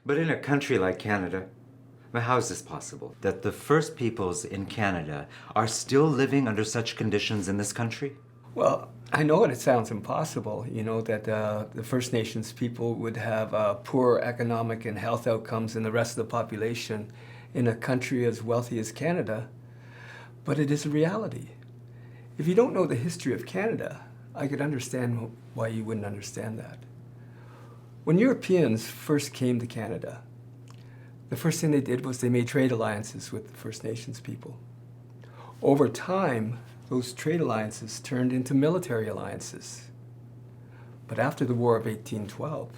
But in a country like Canada, well, how is this possible? That the First Peoples in Canada are still living under such conditions in this country? Well, I know it sounds impossible, that the First Nations people would have poor economic and health outcomes than the rest of the population in a country as wealthy as Canada, but it is a reality. If you don't know the history of Canada, I could understand why you wouldn't understand that. When Europeans first came to Canada, the first thing they did was they made trade alliances with the First Nations people. Over time, those trade alliances turned into military alliances. But after the War of 1812,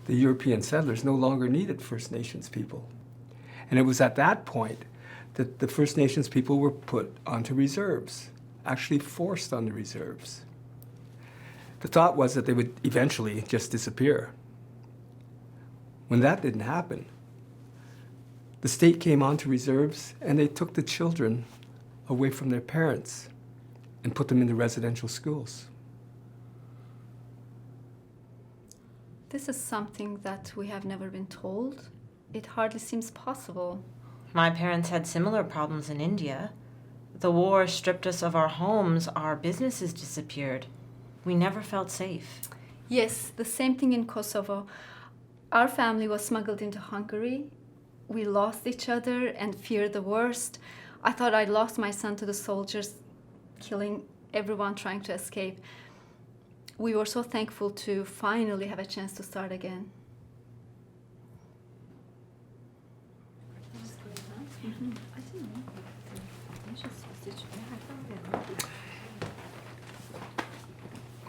the European settlers no longer needed First Nations people. And it was at that point that the First Nations people were put onto reserves, actually forced onto reserves. The thought was that they would eventually just disappear. When that didn't happen, the state came onto reserves and they took the children away from their parents and put them into residential schools. This is something that we have never been told. It hardly seems possible. My parents had similar problems in India. The war stripped us of our homes, our businesses disappeared. We never felt safe. Yes, the same thing in Kosovo. Our family was smuggled into Hungary. We lost each other and feared the worst. I thought I'd lost my son to the soldiers, killing everyone trying to escape. We were so thankful to finally have a chance to start again.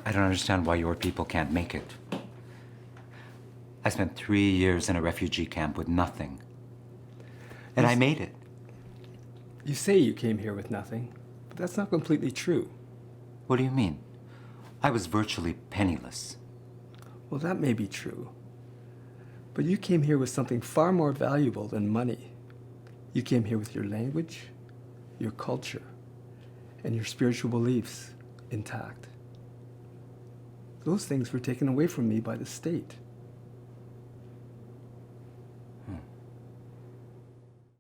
I don't understand why your people can't make it. I spent 3 years in a refugee camp with nothing. And I made it. You say you came here with nothing, but that's not completely true. What do you mean? I was virtually penniless. Well, that may be true. But you came here with something far more valuable than money. You came here with your language, your culture, and your spiritual beliefs intact. Those things were taken away from me by the state.